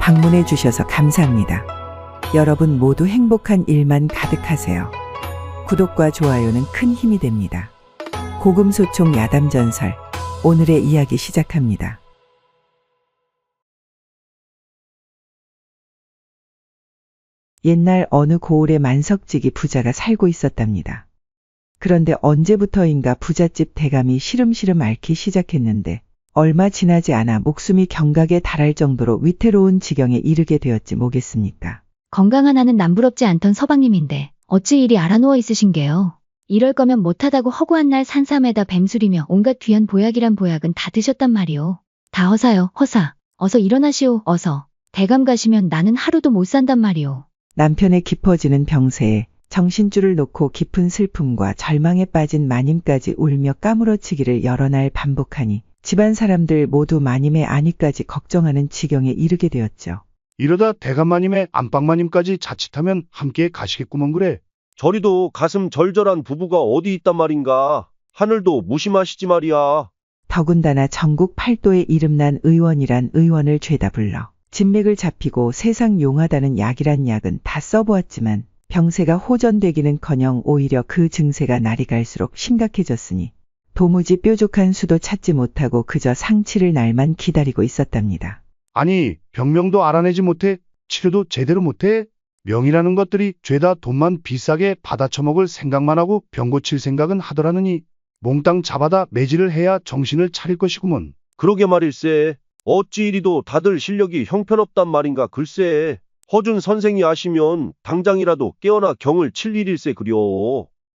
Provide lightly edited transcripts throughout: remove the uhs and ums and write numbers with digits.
방문해 주셔서 감사합니다. 여러분 모두 행복한 일만 가득하세요. 구독과 좋아요는 큰 힘이 됩니다. 고금소총 야담전설, 오늘의 이야기 시작합니다. 옛날 어느 고을에 만석지기 부자가 살고 있었답니다. 그런데 언제부터인가 부잣집 대감이 시름시름 앓기 시작했는데 얼마 지나지 않아 목숨이 경각에 달할 정도로 위태로운 지경에 이르게 되었지 뭐겠습니까? 건강 하나는 남부럽지 않던 서방님인데 어찌 이리 알아누워 있으신 게요. 이럴 거면 못하다고 허구한 날 산삼에다 뱀술이며 온갖 귀한 보약이란 보약은 다 드셨단 말이오. 다 허사요, 허사. 어서 일어나시오, 어서. 대감 가시면 나는 하루도 못 산단 말이오. 남편의 깊어지는 병세에 정신줄을 놓고 깊은 슬픔과 절망에 빠진 마님까지 울며 까무러치기를 여러 날 반복하니 집안 사람들 모두 마님의 안위까지 걱정하는 지경에 이르게 되었죠. 이러다 대감마님의 안방마님까지 자칫하면 함께 가시겠구먼 그래. 저리도 가슴 절절한 부부가 어디 있단 말인가. 하늘도 무심하시지 말이야. 더군다나 전국 팔도에 이름난 의원이란 의원을 죄다 불러 진맥을 잡히고 세상 용하다는 약이란 약은 다 써보았지만 병세가 호전되기는커녕 오히려 그 증세가 날이 갈수록 심각해졌으니 도무지 뾰족한 수도 찾지 못하고 그저 상치를 날만 기다리고 있었답니다. 아니, 병명도 알아내지 못해, 치료도 제대로 못해? 명이라는 것들이 죄다 돈만 비싸게 받아쳐먹을 생각만 하고 병 고칠 생각은 하더라느니 몽땅 잡아다 매질을 해야 정신을 차릴 것이구먼. 그러게 말일세. 어찌 이리도 다들 실력이 형편없단 말인가 글쎄. 허준 선생이 아시면 당장이라도 깨어나 경을 칠 일일세 그려.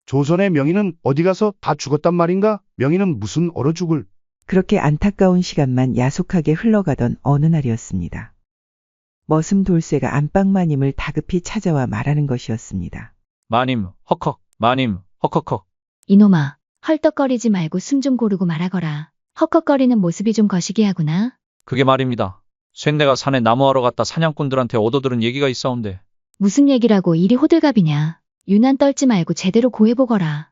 조선의 명의는 어디 가서 다 죽었단 말인가? 명의는 무슨 얼어 죽을. 그렇게 안타까운 시간만 야속하게 흘러가던 어느 날이었습니다. 머슴 돌쇠가 안방마님을 다급히 찾아와 말하는 것이었습니다. 마님, 헉헉, 마님, 헉헉헉. 이놈아, 헐떡거리지 말고 숨 좀 고르고 말하거라. 헉헉거리는 모습이 좀 거시기 하구나. 그게 말입니다. 쇳내가 산에 나무하러 갔다 사냥꾼들한테 얻어들은 얘기가 있사온데. 무슨 얘기라고 이리 호들갑이냐. 유난 떨지 말고 제대로 고해보거라.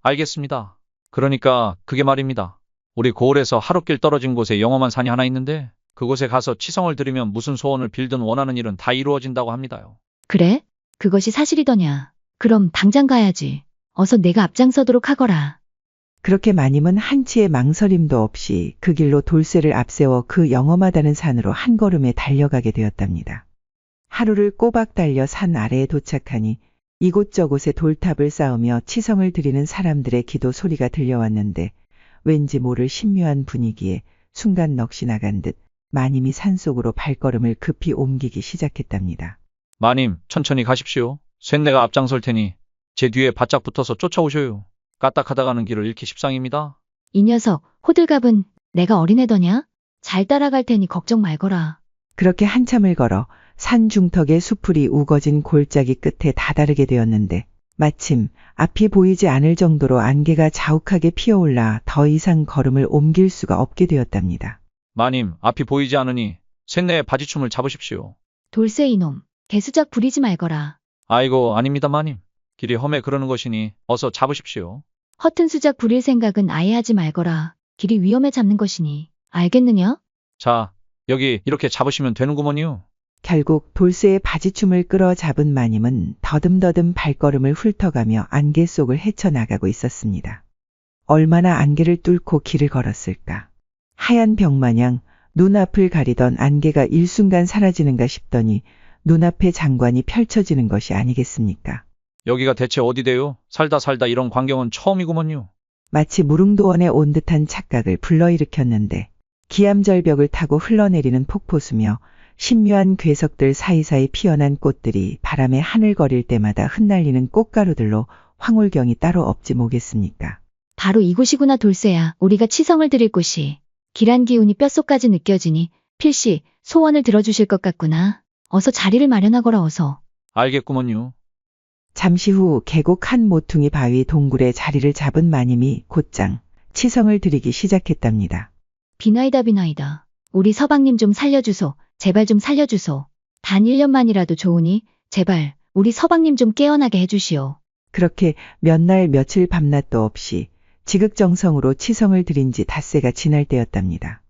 알겠습니다. 그러니까 그게 말입니다. 우리 고을에서 하루길 떨어진 곳에 영험한 산이 하나 있는데 그곳에 가서 치성을 드리면 무슨 소원을 빌든 원하는 일은 다 이루어진다고 합니다요. 그래? 그것이 사실이더냐. 그럼 당장 가야지. 어서 내가 앞장서도록 하거라. 그렇게 마님은 한치의 망설임도 없이 그 길로 돌쇠를 앞세워 그 영험하다는 산으로 한 걸음에 달려가게 되었답니다. 하루를 꼬박 달려 산 아래에 도착하니 이곳저곳에 돌탑을 쌓으며 치성을 드리는 사람들의 기도 소리가 들려왔는데 왠지 모를 신묘한 분위기에 순간 넋이 나간 듯 마님이 산속으로 발걸음을 급히 옮기기 시작했답니다. 마님, 천천히 가십시오. 쇳내가 앞장설 테니 제 뒤에 바짝 붙어서 쫓아오셔요. 까딱하다 가는 길을 잃기 십상입니다. 이 녀석, 호들갑은 내가 어린애더냐? 잘 따라갈 테니 걱정 말거라. 그렇게 한참을 걸어 산 중턱에 수풀이 우거진 골짜기 끝에 다다르게 되었는데 마침 앞이 보이지 않을 정도로 안개가 자욱하게 피어올라 더 이상 걸음을 옮길 수가 없게 되었답니다. 마님, 앞이 보이지 않으니 쇳내의 바지춤을 잡으십시오. 돌쇠 이놈, 개수작 부리지 말거라. 아이고, 아닙니다 마님. 길이 험해 그러는 것이니 어서 잡으십시오. 허튼 수작 부릴 생각은 아예 하지 말거라. 길이 위험해 잡는 것이니. 알겠느냐? 자, 여기 이렇게 잡으시면 되는구먼요. 결국 돌쇠의 바지춤을 끌어 잡은 마님은 더듬더듬 발걸음을 훑어가며 안개 속을 헤쳐나가고 있었습니다. 얼마나 안개를 뚫고 길을 걸었을까. 하얀 벽마냥 눈앞을 가리던 안개가 일순간 사라지는가 싶더니 눈앞에 장관이 펼쳐지는 것이 아니겠습니까? 여기가 대체 어디대요? 살다 이런 광경은 처음이구먼요. 마치 무릉도원에 온 듯한 착각을 불러일으켰는데 기암절벽을 타고 흘러내리는 폭포수며 신묘한 괴석들 사이사이 피어난 꽃들이 바람에 하늘거릴 때마다 흩날리는 꽃가루들로 황홀경이 따로 없지 뭐겠습니까? 바로 이곳이구나 돌쇠야. 우리가 치성을 드릴 곳이. 길한 기운이 뼛속까지 느껴지니 필시 소원을 들어주실 것 같구나. 어서 자리를 마련하거라 어서. 알겠구먼요. 잠시 후 계곡 한 모퉁이 바위 동굴에 자리를 잡은 마님이 곧장 치성을 드리기 시작했답니다. 비나이다. 우리 서방님 좀 살려주소. 제발 좀 살려주소. 단 1년만이라도 좋으니 제발 우리 서방님 좀 깨어나게 해주시오. 그렇게 몇 날 며칠 밤낮도 없이 지극정성으로 치성을 드린 지 닷새가 지날 때였답니다.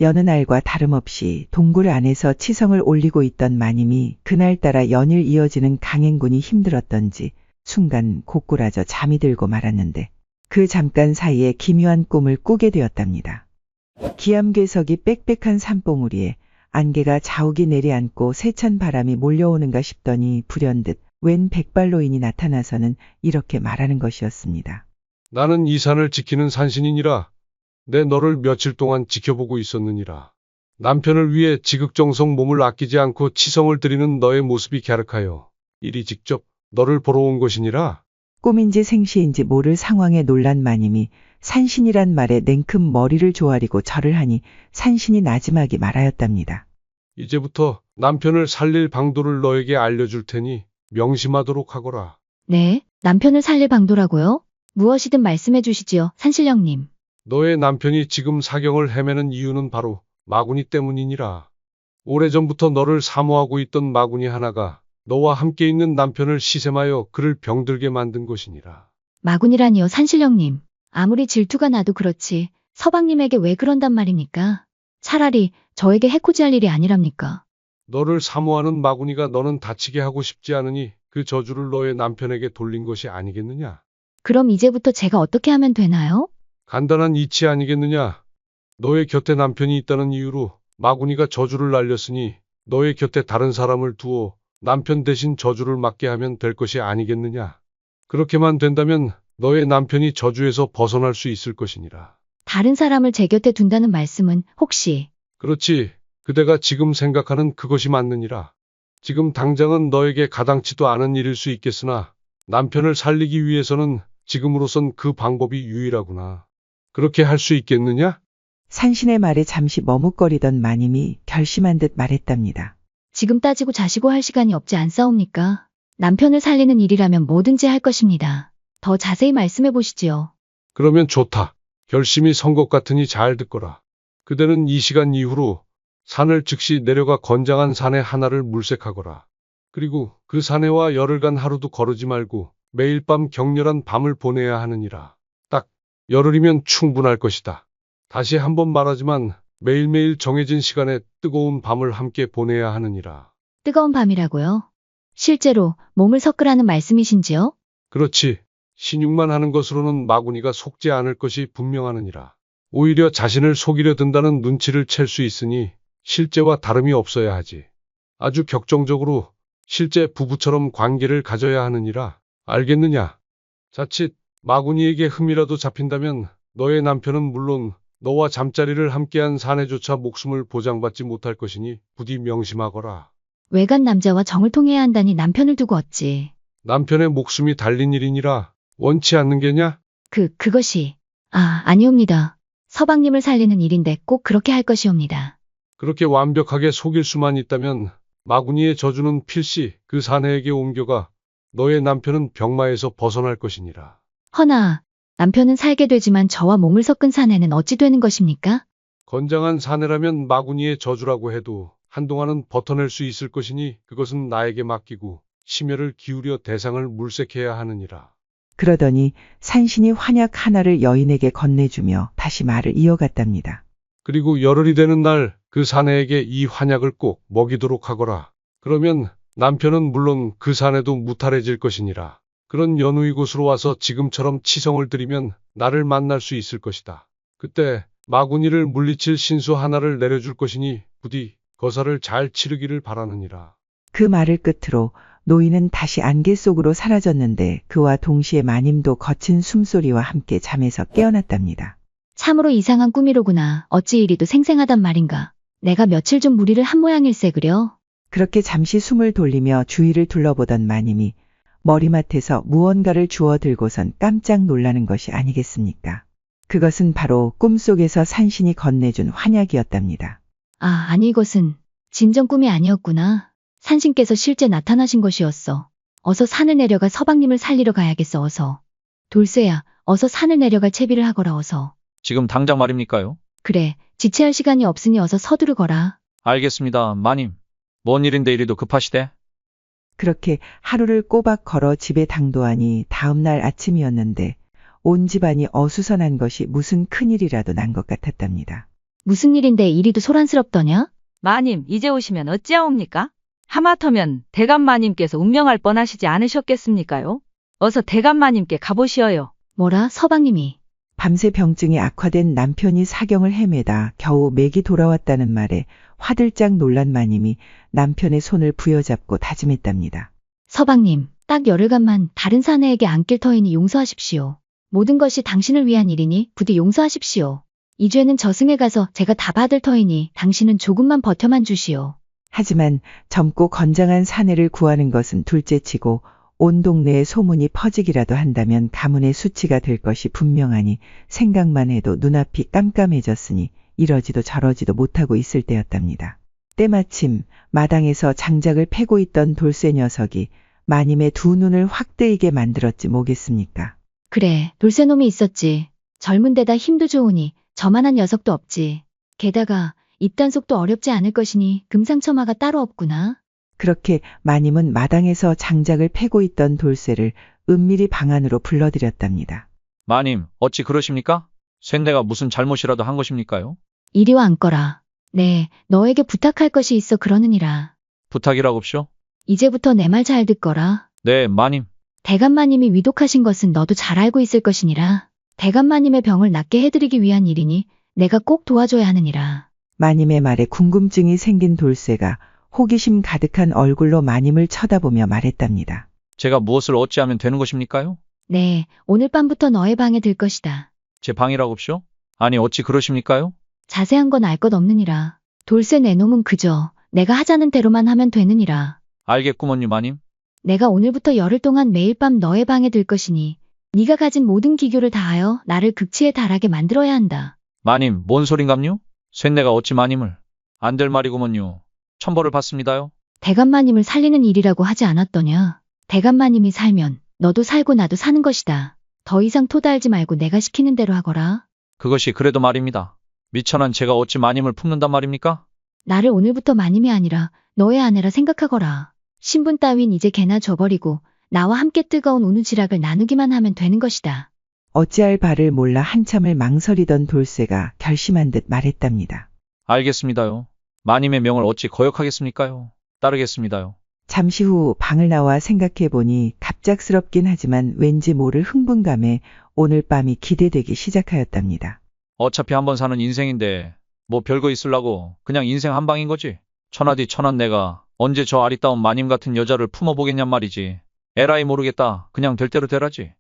여느 날과 다름없이 동굴 안에서 치성을 올리고 있던 마님이 그날따라 연일 이어지는 강행군이 힘들었던지 순간 고꾸라져 잠이 들고 말았는데 그 잠깐 사이에 기묘한 꿈을 꾸게 되었답니다. 기암괴석이 빽빽한 산봉우리에 안개가 자욱이 내려앉고 세찬 바람이 몰려오는가 싶더니 불현듯 웬 백발노인이 나타나서는 이렇게 말하는 것이었습니다. 나는 이 산을 지키는 산신이니라. 내 너를 며칠 동안 지켜보고 있었느니라. 남편을 위해 지극정성 몸을 아끼지 않고 치성을 드리는 너의 모습이 갸륵하여 이리 직접 너를 보러 온 것이니라. 꿈인지 생시인지 모를 상황에 놀란 마님이 산신이란 말에 냉큼 머리를 조아리고 절을 하니 산신이 나지막이 말하였답니다. 이제부터 남편을 살릴 방도를 너에게 알려줄 테니 명심하도록 하거라. 네, 남편을 살릴 방도라고요? 무엇이든 말씀해 주시지요, 산신령님. 너의 남편이 지금 사경을 헤매는 이유는 바로 마구니 때문이니라. 오래전부터 너를 사모하고 있던 마구니 하나가 너와 함께 있는 남편을 시샘하여 그를 병들게 만든 것이니라. 마군이라니요, 산신령님. 아무리 질투가 나도 그렇지. 서방님에게 왜 그런단 말입니까? 차라리 저에게 해코지할 일이 아니랍니까? 너를 사모하는 마구니가 너는 다치게 하고 싶지 않으니 그 저주를 너의 남편에게 돌린 것이 아니겠느냐? 그럼 이제부터 제가 어떻게 하면 되나요? 간단한 이치 아니겠느냐? 너의 곁에 남편이 있다는 이유로 마구니가 저주를 날렸으니 너의 곁에 다른 사람을 두어 남편 대신 저주를 맞게 하면 될 것이 아니겠느냐? 그렇게만 된다면 너의 남편이 저주에서 벗어날 수 있을 것이니라. 다른 사람을 제 곁에 둔다는 말씀은 혹시 그렇지. 그대가 지금 생각하는 그것이 맞느니라. 지금 당장은 너에게 가당치도 않은 일일 수 있겠으나 남편을 살리기 위해서는 지금으로선 그 방법이 유일하구나. 그렇게 할 수 있겠느냐? 산신의 말에 잠시 머뭇거리던 마님이 결심한 듯 말했답니다. 지금 따지고 자시고 할 시간이 없지 않사옵니까? 남편을 살리는 일이라면 뭐든지 할 것입니다. 더 자세히 말씀해 보시지요. 그러면 좋다. 결심이 선 것 같으니 잘 듣거라. 그대는 이 시간 이후로 산을 즉시 내려가 건장한 산에 하나를 물색하거라. 그리고 그 산에와 열흘간 하루도 거르지 말고 매일 밤 격렬한 밤을 보내야 하느니라. 딱 열흘이면 충분할 것이다. 다시 한번 말하지만 매일매일 정해진 시간에 뜨거운 밤을 함께 보내야 하느니라. 뜨거운 밤이라고요? 실제로 몸을 섞으라는 말씀이신지요? 그렇지. 신용만 하는 것으로는 마구니가 속지 않을 것이 분명하느니라. 오히려 자신을 속이려 든다는 눈치를 챌 수 있으니 실제와 다름이 없어야 하지. 아주 격정적으로 실제 부부처럼 관계를 가져야 하느니라. 알겠느냐? 자칫 마구니에게 흠이라도 잡힌다면 너의 남편은 물론 너와 잠자리를 함께한 사내조차 목숨을 보장받지 못할 것이니 부디 명심하거라. 외간 남자와 정을 통해야 한다니 남편을 두고 어찌. 남편의 목숨이 달린 일이니라 원치 않는 게냐? 그것이. 아니옵니다. 서방님을 살리는 일인데 꼭 그렇게 할 것이옵니다. 그렇게 완벽하게 속일 수만 있다면 마구니의 저주는 필시 그 사내에게 옮겨가 너의 남편은 병마에서 벗어날 것이니라. 허나, 남편은 살게 되지만 저와 몸을 섞은 사내는 어찌 되는 것입니까? 건장한 사내라면 마구니의 저주라고 해도 한동안은 버텨낼 수 있을 것이니 그것은 나에게 맡기고 심혈을 기울여 대상을 물색해야 하느니라. 그러더니 산신이 환약 하나를 여인에게 건네주며 다시 말을 이어갔답니다. 그리고 열흘이 되는 날 그 사내에게 이 환약을 꼭 먹이도록 하거라. 그러면 남편은 물론 그 사내도 무탈해질 것이니라. 그런 연후이 곳으로 와서 지금처럼 치성을 드리면 나를 만날 수 있을 것이다. 그때 마구니를 물리칠 신수 하나를 내려줄 것이니 부디 거사를 잘 치르기를 바라느니라. 그 말을 끝으로 노인은 다시 안개 속으로 사라졌는데 그와 동시에 마님도 거친 숨소리와 함께 잠에서 깨어났답니다. 참으로 이상한 꿈이로구나. 어찌 이리도 생생하단 말인가. 내가 며칠 좀 무리를 한 모양일세 그려. 그렇게 잠시 숨을 돌리며 주위를 둘러보던 마님이 머리맡에서 무언가를 주워 들고선 깜짝 놀라는 것이 아니겠습니까? 그것은 바로 꿈속에서 산신이 건네준 환약이었답니다. 아니 이것은 진정 꿈이 아니었구나. 산신께서 실제 나타나신 것이었어. 어서 산을 내려가 서방님을 살리러 가야겠어 어서. 돌쇠야, 어서 산을 내려갈 채비를 하거라 어서. 지금 당장 말입니까요? 그래, 지체할 시간이 없으니 어서 서두르거라. 알겠습니다, 마님. 뭔 일인데 이리도 급하시대? 그렇게 하루를 꼬박 걸어 집에 당도하니 다음날 아침이었는데 온 집안이 어수선한 것이 무슨 큰일이라도 난 것 같았답니다. 무슨 일인데 이리도 소란스럽더냐? 마님, 이제 오시면 어찌하옵니까? 하마터면 대감마님께서 운명할 뻔하시지 않으셨겠습니까요? 어서 대감마님께 가보시어요. 뭐라 서방님이. 밤새 병증이 악화된 남편이 사경을 헤매다 겨우 맥이 돌아왔다는 말에 화들짝 놀란 마님이 남편의 손을 부여잡고 다짐했답니다. 서방님, 딱 열흘간만 다른 사내에게 안길 터이니 용서하십시오. 모든 것이 당신을 위한 일이니 부디 용서하십시오. 이 죄는 저승에 가서 제가 다 받을 터이니 당신은 조금만 버텨만 주시오. 하지만 젊고 건장한 사내를 구하는 것은 둘째치고 온 동네에 소문이 퍼지기라도 한다면 가문의 수치가 될 것이 분명하니 생각만 해도 눈앞이 깜깜해졌으니 이러지도 저러지도 못하고 있을 때였답니다. 때마침 마당에서 장작을 패고 있던 돌쇠 녀석이 마님의 두 눈을 확 뜨이게 만들었지 뭐겠습니까. 그래, 돌쇠놈이 있었지. 젊은 데다 힘도 좋으니 저만한 녀석도 없지. 게다가 입단속도 어렵지 않을 것이니 금상첨화가 따로 없구나. 그렇게 마님은 마당에서 장작을 패고 있던 돌쇠를 은밀히 방 안으로 불러들였답니다. 마님, 어찌 그러십니까? 쇳내가 무슨 잘못이라도 한 것입니까요? 이리와 앉거라. 네, 너에게 부탁할 것이 있어 그러느니라. 부탁이라고쇼? 이제부터 내 말 잘 듣거라. 네, 마님. 대감마님이 위독하신 것은 너도 잘 알고 있을 것이니라. 대감마님의 병을 낫게 해드리기 위한 일이니 내가 꼭 도와줘야 하느니라. 마님의 말에 궁금증이 생긴 돌쇠가 호기심 가득한 얼굴로 마님을 쳐다보며 말했답니다. 제가 무엇을 어찌하면 되는 것입니까요? 네, 오늘 밤부터 너의 방에 들 것이다. 제 방이라고쇼? 아니, 어찌 그러십니까요? 자세한 건 알 것 없느니라. 돌쇠 내 놈은 그저 내가 하자는 대로만 하면 되느니라. 알겠구먼요, 마님. 내가 오늘부터 열흘 동안 매일 밤 너의 방에 들 것이니 네가 가진 모든 기교를 다하여 나를 극치에 달하게 만들어야 한다. 마님, 뭔 소린감요? 쇳내가 어찌 마님을. 안 될 말이구먼요. 천벌을 받습니다요. 대감마님을 살리는 일이라고 하지 않았더냐. 대감마님이 살면 너도 살고 나도 사는 것이다. 더 이상 토달지 말고 내가 시키는 대로 하거라. 그것이 그래도 말입니다. 미천한 제가 어찌 마님을 품는단 말입니까? 나를 오늘부터 마님이 아니라 너의 아내라 생각하거라. 신분 따윈 이제 개나 줘버리고 나와 함께 뜨거운 우누지락을 나누기만 하면 되는 것이다. 어찌할 바를 몰라 한참을 망설이던 돌쇠가 결심한 듯 말했답니다. 알겠습니다요. 마님의 명을 어찌 거역하겠습니까요? 따르겠습니다요. 잠시 후 방을 나와 생각해보니 갑작스럽긴 하지만 왠지 모를 흥분감에 오늘 밤이 기대되기 시작하였답니다. 어차피 한번 사는 인생인데 뭐 별거 있으려고 그냥 인생 한 방인 거지. 천하디 천한 내가 언제 저 아리따운 마님 같은 여자를 품어보겠냔 말이지. 에라이 모르겠다. 그냥 될 대로 되라지.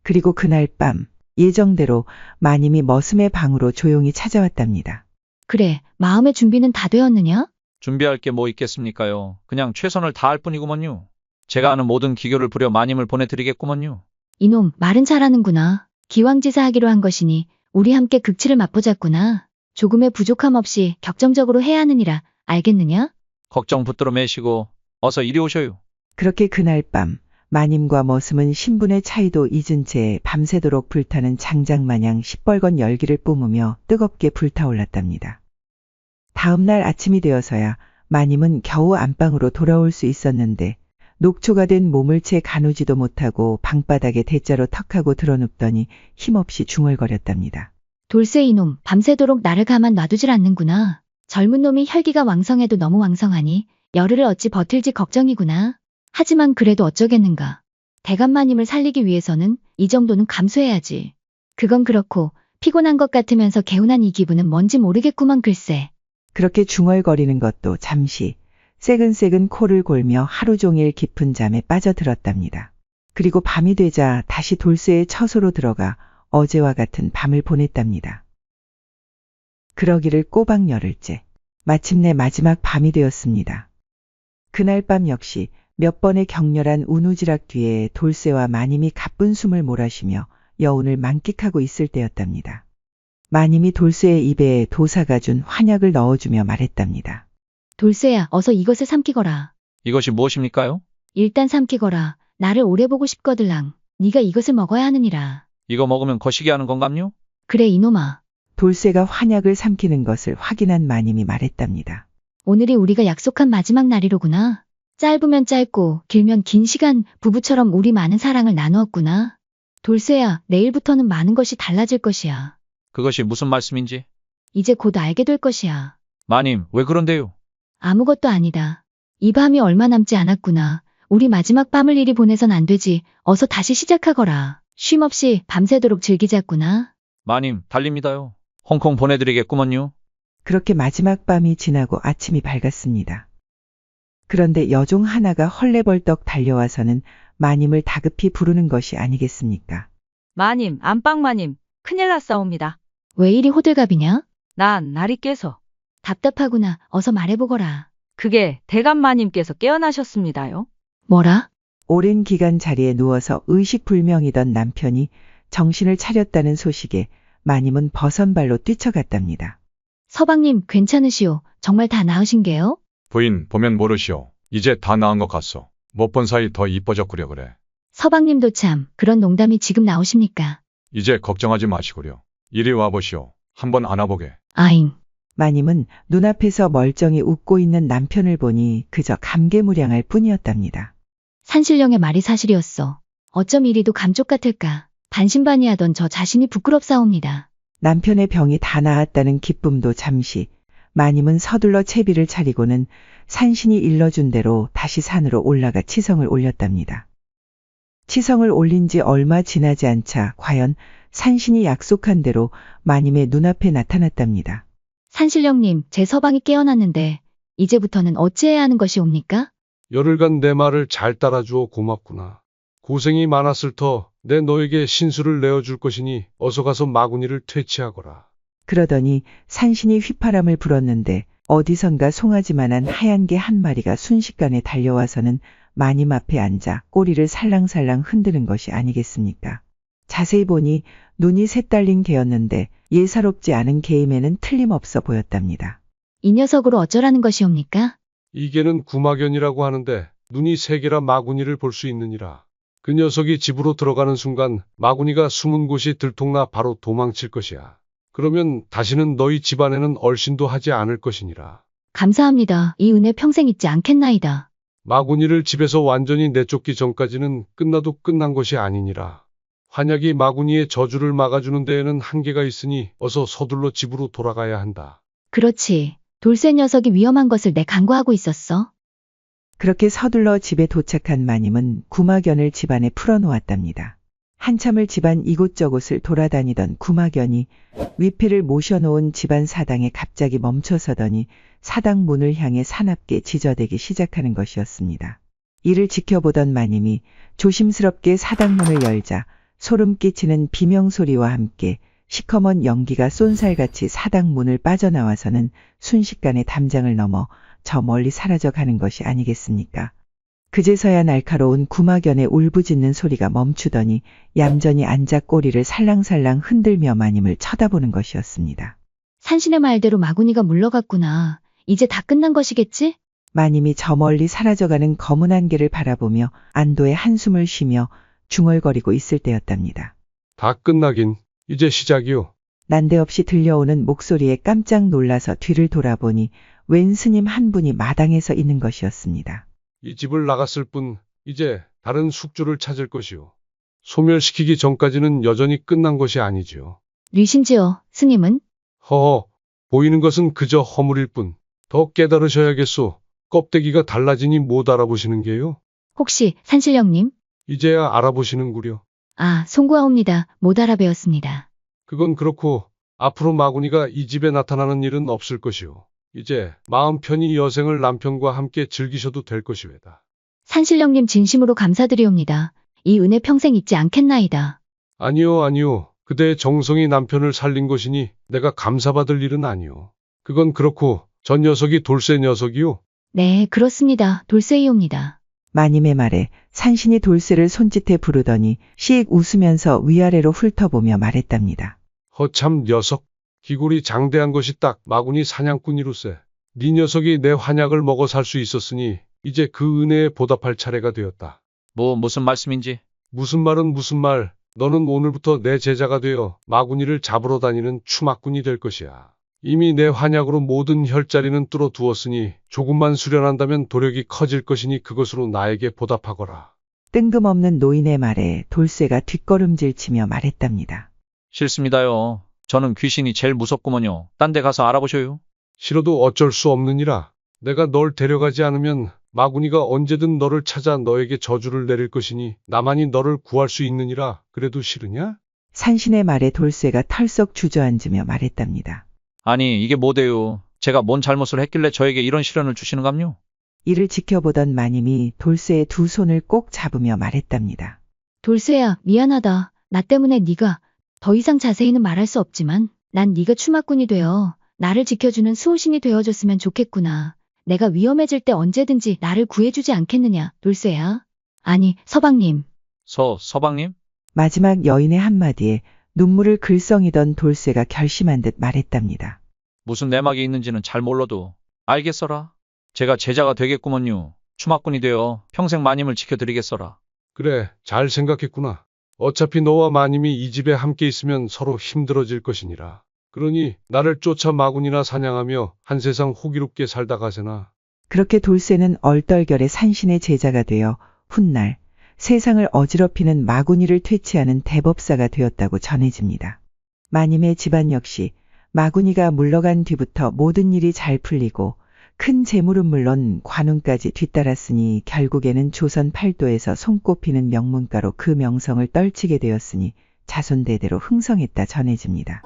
그리고 그날 밤 예정대로 마님이 머슴의 방으로 조용히 찾아왔답니다. 그래, 마음의 준비는 다 되었느냐? 준비할 게 뭐 있겠습니까요. 그냥 최선을 다할 뿐이구먼요. 제가 아는 모든 기교를 부려 마님을 보내드리겠구먼요. 이놈 말은 잘하는구나. 기왕지사하기로 한 것이니 우리 함께 극치를 맛보자꾸나. 조금의 부족함 없이 격정적으로 해야 하느니라. 알겠느냐? 걱정 붙들어 매시고 어서 이리 오셔요. 그렇게 그날 밤 마님과 머슴은 신분의 차이도 잊은 채 밤새도록 불타는 장작마냥 시뻘건 열기를 뿜으며 뜨겁게 불타올랐답니다. 다음 날 아침이 되어서야 마님은 겨우 안방으로 돌아올 수 있었는데 녹초가 된 몸을 채 가누지도 못하고 방바닥에 대자로 턱하고 드러눕더니 힘없이 중얼거렸답니다. 돌쇠 이놈, 밤새도록 나를 가만 놔두질 않는구나. 젊은 놈이 혈기가 왕성해도 너무 왕성하니 열흘을 어찌 버틸지 걱정이구나. 하지만 그래도 어쩌겠는가. 대감마님을 살리기 위해서는 이 정도는 감수해야지. 그건 그렇고 피곤한 것 같으면서 개운한 이 기분은 뭔지 모르겠구먼 글쎄. 그렇게 중얼거리는 것도 잠시 새근새근 코를 골며 하루 종일 깊은 잠에 빠져들었답니다. 그리고 밤이 되자 다시 돌쇠의 처소로 들어가 어제와 같은 밤을 보냈답니다. 그러기를 꼬박 열흘째. 마침내 마지막 밤이 되었습니다. 그날 밤 역시 몇 번의 격렬한 우누지락 뒤에 돌쇠와 마님이 가쁜 숨을 몰아쉬며 여운을 만끽하고 있을 때였답니다. 마님이 돌쇠의 입에 도사가 준 환약을 넣어주며 말했답니다. 돌쇠야, 어서 이것을 삼키거라. 이것이 무엇입니까요? 일단 삼키거라. 나를 오래 보고 싶거들랑. 네가 이것을 먹어야 하느니라. 이거 먹으면 거시기 하는 건감요? 그래 이놈아. 돌쇠가 환약을 삼키는 것을 확인한 마님이 말했답니다. 오늘이 우리가 약속한 마지막 날이로구나. 짧으면 짧고 길면 긴 시간 부부처럼 우리 많은 사랑을 나누었구나. 돌쇠야, 내일부터는 많은 것이 달라질 것이야. 그것이 무슨 말씀인지? 이제 곧 알게 될 것이야. 마님, 왜 그런데요? 아무것도 아니다. 이 밤이 얼마 남지 않았구나. 우리 마지막 밤을 이리 보내선 안 되지. 어서 다시 시작하거라. 쉼 없이 밤새도록 즐기자꾸나. 마님, 달립니다요. 홍콩 보내드리겠구먼요. 그렇게 마지막 밤이 지나고 아침이 밝았습니다. 그런데 여종 하나가 헐레벌떡 달려와서는 마님을 다급히 부르는 것이 아니겠습니까? 마님, 안방마님, 큰일 났사옵니다. 왜 이리 호들갑이냐? 난 날이 깨서. 답답하구나. 어서 말해보거라. 그게 대감마님께서 깨어나셨습니다요. 뭐라? 오랜 기간 자리에 누워서 의식불명이던 남편이 정신을 차렸다는 소식에 마님은 버선발로 뛰쳐갔답니다. 서방님, 괜찮으시오. 정말 다 나으신 게요? 부인 보면 모르시오. 이제 다 나은 것 같소. 못 본 사이 더 이뻐졌구려 그래. 서방님도 참, 그런 농담이 지금 나오십니까? 이제 걱정하지 마시구려. 이리 와보시오. 한번 안아보게. 아잉. 마님은 눈앞에서 멀쩡히 웃고 있는 남편을 보니 그저 감개무량할 뿐이었답니다. 산신령의 말이 사실이었어. 어쩜 이리도 감쪽 같을까. 반신반의하던 저 자신이 부끄럽사옵니다. 남편의 병이 다 나았다는 기쁨도 잠시, 마님은 서둘러 채비를 차리고는 산신이 일러준 대로 다시 산으로 올라가 치성을 올렸답니다. 치성을 올린 지 얼마 지나지 않자 과연 산신이 약속한 대로 마님의 눈앞에 나타났답니다. 산신령님, 제 서방이 깨어났는데 이제부터는 어찌해야 하는 것이옵니까? 열흘간 내 말을 잘 따라주어 고맙구나. 고생이 많았을 터 내 너에게 신수를 내어줄 것이니 어서 가서 마구니를 퇴치하거라. 그러더니 산신이 휘파람을 불었는데 어디선가 송아지만한 하얀 개 한 마리가 순식간에 달려와서는 마님 앞에 앉아 꼬리를 살랑살랑 흔드는 것이 아니겠습니까? 자세히 보니 눈이 셋 달린 개였는데 예사롭지 않은 개임에는 틀림없어 보였답니다. 이 녀석으로 어쩌라는 것이옵니까? 이 개는 구마견이라고 하는데 눈이 세 개라 마구니를 볼 수 있느니라. 그 녀석이 집으로 들어가는 순간 마구니가 숨은 곳이 들통나 바로 도망칠 것이야. 그러면 다시는 너희 집안에는 얼씬도 하지 않을 것이니라. 감사합니다. 이 은혜 평생 잊지 않겠나이다. 마구니를 집에서 완전히 내쫓기 전까지는 끝나도 끝난 것이 아니니라. 환약이 마구니의 저주를 막아주는 데에는 한계가 있으니 어서 서둘러 집으로 돌아가야 한다. 그렇지. 돌쇠 녀석이 위험한 것을 내 간과하고 있었어. 그렇게 서둘러 집에 도착한 마님은 구마견을 집안에 풀어놓았답니다. 한참을 집안 이곳저곳을 돌아다니던 구마견이 위패를 모셔놓은 집안 사당에 갑자기 멈춰서더니 사당 문을 향해 사납게 지저대기 시작하는 것이었습니다. 이를 지켜보던 마님이 조심스럽게 사당 문을 열자 소름 끼치는 비명소리와 함께 시커먼 연기가 쏜살같이 사당 문을 빠져나와서는 순식간에 담장을 넘어 저 멀리 사라져 가는 것이 아니겠습니까? 그제서야 날카로운 구마견의 울부짖는 소리가 멈추더니 얌전히 앉아 꼬리를 살랑살랑 흔들며 마님을 쳐다보는 것이었습니다. 산신의 말대로 마구니가 물러갔구나. 이제 다 끝난 것이겠지? 마님이 저 멀리 사라져가는 검은 안개를 바라보며 안도의 한숨을 쉬며 중얼거리고 있을 때였답니다. 다 끝나긴 이제 시작이요. 난데없이 들려오는 목소리에 깜짝 놀라서 뒤를 돌아보니 웬 스님 한 분이 마당에 서 있는 것이었습니다. 이 집을 나갔을 뿐 이제 다른 숙주를 찾을 것이요. 소멸시키기 전까지는 여전히 끝난 것이 아니지요. 뉘신지요, 스님은? 허허, 보이는 것은 그저 허물일 뿐. 더 깨달으셔야겠소. 껍데기가 달라지니 못 알아보시는 게요. 혹시 산신령님? 이제야 알아보시는구려. 아, 송구하옵니다. 못 알아배웠습니다. 그건 그렇고 앞으로 마구니가 이 집에 나타나는 일은 없을 것이오. 이제 마음 편히 여생을 남편과 함께 즐기셔도 될 것이외다. 산신령님 진심으로 감사드리옵니다. 이 은혜 평생 잊지 않겠나이다. 아니요, 아니요. 그대의 정성이 남편을 살린 것이니 내가 감사받을 일은 아니오. 그건 그렇고 전 녀석이 돌쇠 녀석이요. 네, 그렇습니다. 돌쇠이옵니다. 마님의 말에 산신이 돌쇠를 손짓해 부르더니 씩 웃으면서 위아래로 훑어보며 말했답니다. 허참 녀석. 기골이 장대한 것이 딱 마구니 사냥꾼이로세. 네 녀석이 내 환약을 먹어 살 수 있었으니 이제 그 은혜에 보답할 차례가 되었다. 무슨 말씀인지. 무슨 말은 무슨 말. 너는 오늘부터 내 제자가 되어 마구니를 잡으러 다니는 추막꾼이 될 것이야. 이미 내 환약으로 모든 혈자리는 뚫어 두었으니 조금만 수련한다면 도력이 커질 것이니 그것으로 나에게 보답하거라. 뜬금없는 노인의 말에 돌쇠가 뒷걸음질치며 말했답니다. 싫습니다요. 저는 귀신이 제일 무섭구먼요. 딴 데 가서 알아보셔요. 싫어도 어쩔 수 없느니라. 내가 널 데려가지 않으면 마구니가 언제든 너를 찾아 너에게 저주를 내릴 것이니 나만이 너를 구할 수 있느니라. 그래도 싫으냐? 산신의 말에 돌쇠가 털썩 주저앉으며 말했답니다. 아니, 이게 뭐대요. 제가 뭔 잘못을 했길래 저에게 이런 시련을 주시는감요? 이를 지켜보던 마님이 돌쇠의 두 손을 꼭 잡으며 말했답니다. 돌쇠야, 미안하다. 나 때문에 네가 더 이상 자세히는 말할 수 없지만 난 네가 추마꾼이 되어 나를 지켜주는 수호신이 되어줬으면 좋겠구나. 내가 위험해질 때 언제든지 나를 구해주지 않겠느냐, 돌쇠야. 아니, 서방님. 서방님? 마지막 여인의 한마디에 눈물을 글썽이던 돌쇠가 결심한 듯 말했답니다. 무슨 내막이 있는지는 잘 몰라도 알겠어라. 제가 제자가 되겠구먼요. 추마꾼이 되어 평생 마님을 지켜드리겠어라. 그래, 잘 생각했구나. 어차피 너와 마님이 이 집에 함께 있으면 서로 힘들어질 것이니라. 그러니 나를 쫓아 마군이나 사냥하며 한 세상 호기롭게 살다 가세나. 그렇게 돌쇠는 얼떨결에 산신의 제자가 되어 훗날 세상을 어지럽히는 마구니를 퇴치하는 대법사가 되었다고 전해집니다. 마님의 집안 역시 마구니가 물러간 뒤부터 모든 일이 잘 풀리고 큰 재물은 물론 관운까지 뒤따랐으니 결국에는 조선 팔도에서 손꼽히는 명문가로 그 명성을 떨치게 되었으니 자손대대로 흥성했다 전해집니다.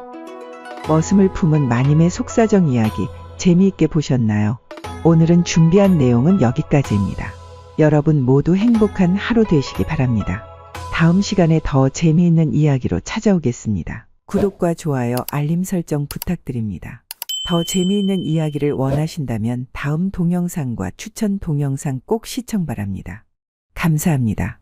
머슴을 품은 마님의 속사정 이야기 재미있게 보셨나요? 오늘은 준비한 내용은 여기까지입니다. 여러분 모두 행복한 하루 되시기 바랍니다. 다음 시간에 더 재미있는 이야기로 찾아오겠습니다. 구독과 좋아요, 알림 설정 부탁드립니다. 더 재미있는 이야기를 원하신다면 다음 동영상과 추천 동영상 꼭 시청 바랍니다. 감사합니다.